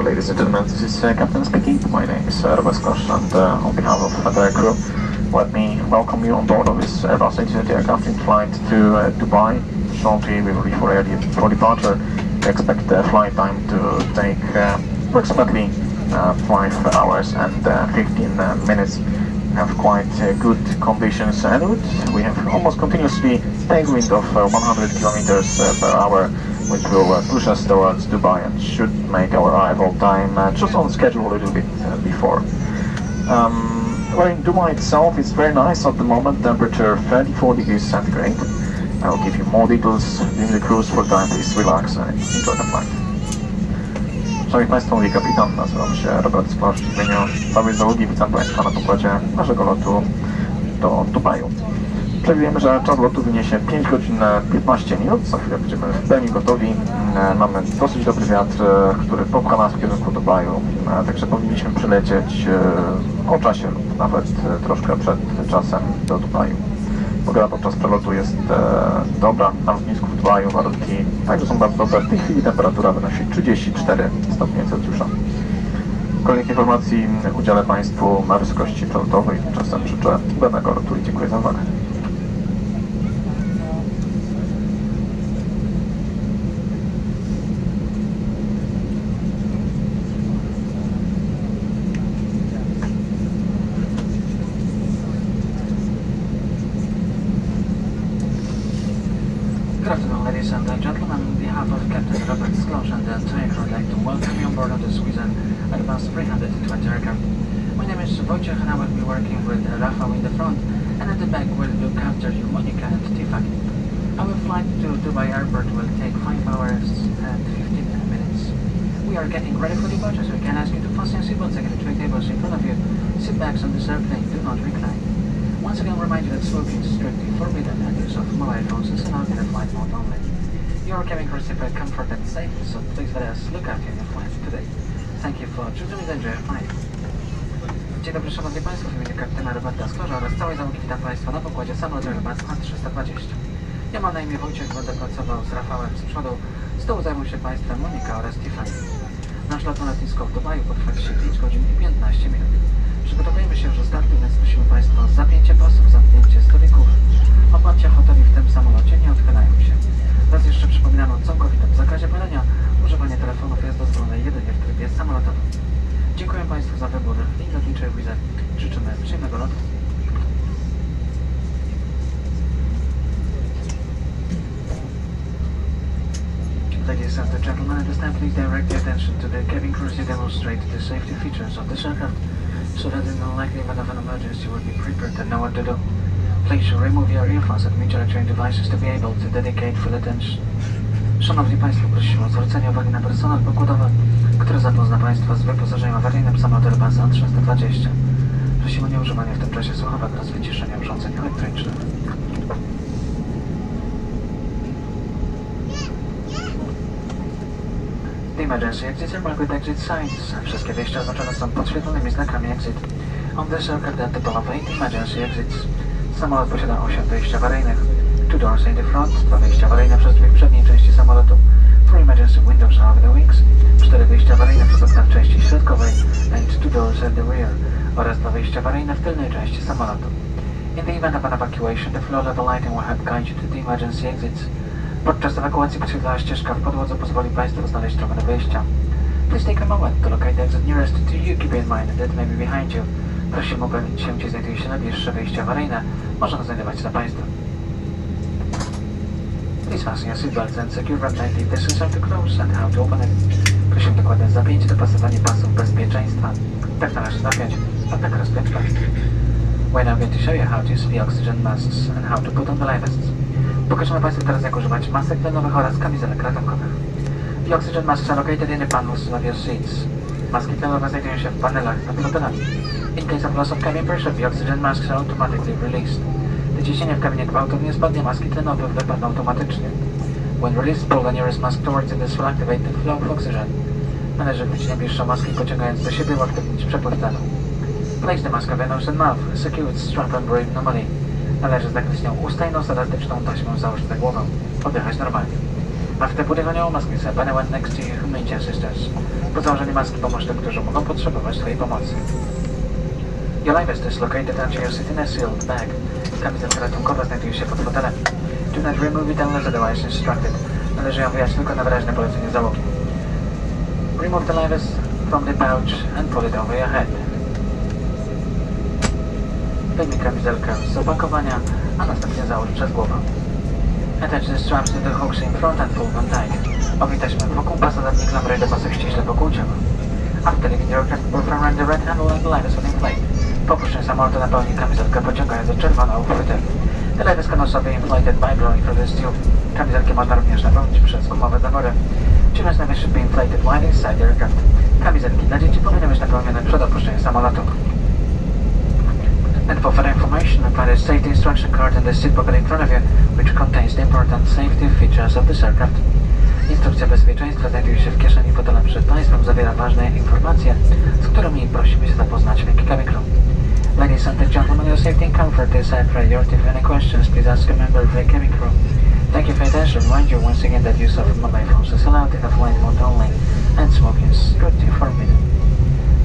Ladies and gentlemen, this is Captain speaking. My name is Airbus and on behalf of the crew, let me welcome you on board of this Airbus A320 aircraft in flight to Dubai. Shortly we will be for departure. We expect the flight time to take approximately 5 hours and 15 minutes. We have quite good conditions en route. We have almost continuously tailwind of 100 kilometers per hour, which will push us towards Dubai and should make our arrival time just on schedule a little bit before. Well, in Dubai itself, it's very nice at the moment, temperature 34 degrees centigrade. I'll give you more details during the cruise. For time, please relax and enjoy the flight. Szanowni Państwo, mówi kapitan, nazywam się Robert Sklarz, w imieniu całej załogi witam Państwa na pokładzie naszego lotu do Dubaju. Przewidujemy, że czas lotu wyniesie 5 godzin 15 minut, za chwilę będziemy w pełni gotowi. Mamy dosyć dobry wiatr, który popcha nas w kierunku Dubaju, także powinniśmy przylecieć o czasie lub nawet troszkę przed czasem do Dubaju. Pogoda podczas przelotu jest dobra, na lotnisku w Dubaju warunki także są bardzo dobre. W tej chwili temperatura wynosi 34 stopnie Celsjusza. Kolejnych informacji udzielę Państwu na wysokości przelotowej. Tymczasem życzę udanego lotu i dziękuję za uwagę. Good afternoon, ladies and gentlemen. On behalf of Captain Robert Sklarz and the entire crew, I'd like to welcome you on board of the Wizzair Airbus A320 aircraft. My name is Wojciech and I will be working with Rafał in the front, and at the back will look after you, Monica and Tiffany. Our flight to Dubai Airport will take 5 hours and 15 minutes. We are getting ready for departure, so we can ask you to fasten your seatbelts and tray tables in front of you. Seat backs on this airplane do not recline. Once again, remind you that smoking is strictly forbidden and use of mobile phones is allowed in the flight mode only. Your cabin crew receive comfort and safety, so please let us look after your flight today. Thank you for choosing to enjoy your flight. Dzień dobry, Szanowni Państwo, w imieniu kapitana Roberta Sklarza oraz całej załogi witam Państwa na pokładzie samolotu Airbus A320. Ja mam na imię Wojciech, będę pracował z Rafałem z przodu, z tyłu zajmą się Państwem Monika oraz Tiffany. Nasz lot na lotnisko w Dubaju potrwa dzisiaj 5 godzin i 15 minut. Przygotowujemy się już do startu, więc prosimy Państwa o zapięcie pasów, zamknięcie stolików. Oparcia foteli w tym samolocie nie odchylają się. Raz jeszcze przypominam o całkowitym zakazie palenia. Używanie telefonów jest dozwolone jedynie w trybie samolotowym. Dziękuję Państwu za wybór linii lotniczej Wizzair. Życzymy przyjemnego lotu. Ladies and gentlemen, at this time please direct your attention to the cabin crew to demonstrate the safety features of this aircraft, so that in the likely event of an emergency you will be prepared and know what to do. Please remove your earphones and mute electronic devices to be able to dedicate full attention. Szanowni Państwo, prosimy o zwrócenie uwagi na personel pokładowy, który zapozna Państwa z wyposażeniem awaryjnym samolotu Airbus A320. Prosimy o nieużywanie w tym czasie słuchawek oraz wyciszenie urządzeń elektronicznych. The emergency exits are marked with exit signs. Wszystkie wyjścia oznaczone są podświetlonymi znakami exit. On this aircraft there are a total of 8 emergency exits. Samolot posiada 8 wyjść awaryjnych. 2 doors in the front, 2 wyjścia awaryjne przez drzwi w przedniej części samolotu. 4 emergency windows over the wings, 4 wyjścia awaryjne przez okna w części środkowej and 2 doors at the rear, oraz 2 wyjścia awaryjne w tylnej części samolotu. In the event of an evacuation, the floor level lighting will help guide you to the emergency exits. Podczas ewakuacji podświetlała ścieżka w podłodze pozwoli Państwu znaleźć drogę do wyjścia. Please take a moment to locate the exit nearest to you. Keep in mind that may be behind you. Prosimy upewnić się, gdzie znajduje się najbliższe wyjście awaryjne. Może to znajdować się za Państwem. Please fasten your seatbelts and secure tightly the sensor to close and how to open it. Prosimy dokładnie zapięć i dopasowanie pasów bezpieczeństwa. Tak należy zapiąć, a tak rozpiąć pas. We're now going to show you how to use the oxygen masks and how to put on the life vests. Pokażemy Państwu teraz, jak używać masek tlenowych oraz kamizelek ratunkowych. The oxygen masks are located in the panels of your seats. Maski tlenowe znajdują się w panelach nad fotelami. In case of loss of cabin pressure, the oxygen masks are automatically released. Gdy ciśnienie w kabinie gwałtownie spadnie, maski tlenowe wypadną automatycznie. When released, pull the nearest mask towards it. This will activate the flow of oxygen. Należy chwycić najbliższą maskę i pociągając do siebie uaktywnić przepływ tlenu. Place the mask over nose and mouth. Secure its strap and breathe normally. Należy zakryć nią usta i nos elastyczną taśmą założyć na głowę. Oddychać normalnie. After putting on your mask, please have anyone next to you who may be your sisters. Po założeniu maski pomóż tym, którzy mogą potrzebować Twojej pomocy. Your life vest is located under your seat in a sealed bag. Kamizelka ratunkowa znajduje się pod fotelem. Do not remove it unless otherwise instructed. Należy ją wyjąć tylko na wyraźne polecenie załogi. Remove the life vest from the pouch and pull it over your head. Wyjmij kamizelkę z opakowania, a następnie załóż przez głowę. Attach the straps to the hooks in front and pull them tight. Owij taśmę wokół pasa, zapnij klamrę do pasów ściśle wokół ciała. After leaving the aircraft, pull from around the red handle and the life vest will inflate. Po opuszczeniu samolotu napełnij kamizelkę, pociągając za czerwoną uchwytę. The life vest can also be inflated by blowing through this tube. Kamizelkę można również napełnić przez gumowe zawory. Children's life vest should be inflated while inside the aircraft. Kamizelki dla dzieci powinny być napełnione przed opuszczeniem samolotu. And for further information, find a safety instruction card in the seat pocket in front of you, which contains the important safety features of this aircraft. Instrukcja bezpieczeństwa znajduje się w kieszeni fotela przed Państwem, zawiera ważne informacje, z którymi prosimy się zapoznać w miękkiej cabin crew. Ladies and gentlemen, your safety and comfort is a priority. If you have any questions, please ask a member of the cabin crew. Thank you for your attention. Remind you once again that use of mobile phones is allowed in the flight mode only, and smoking is strictly forbidden.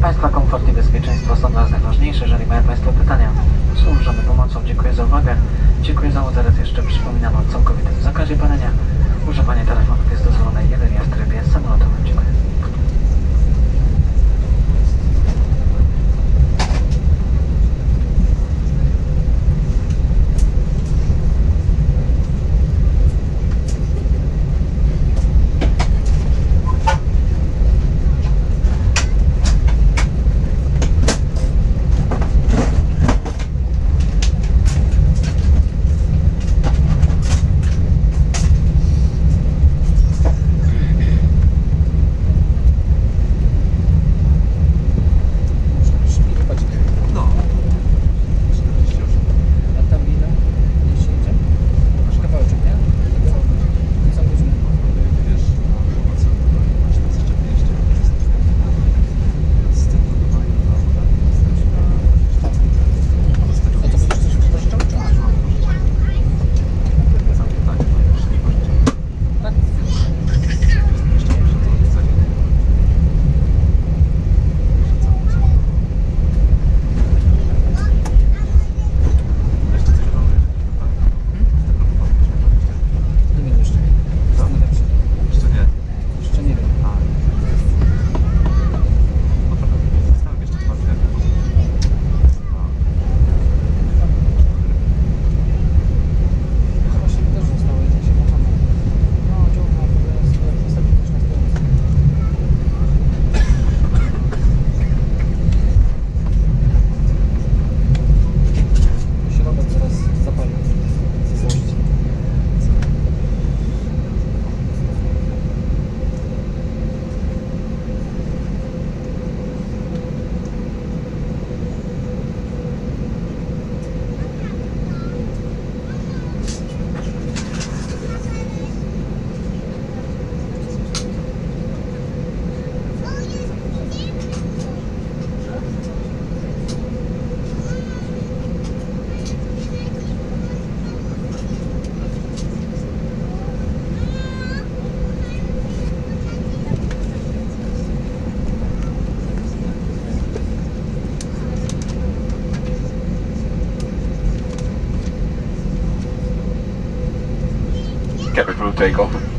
Państwa komfort i bezpieczeństwo są dla nas najważniejsze. Jeżeli mają Państwo pytania, służymy pomocą. Dziękuję za uwagę. Dziękuję za uwagę. Raz jeszcze przypominam o całkowitym zakazie palenia. Używanie telefonów jest dozwolone jedynie w trybie samolotowym. Dziękuję. Cabin crew takeoff.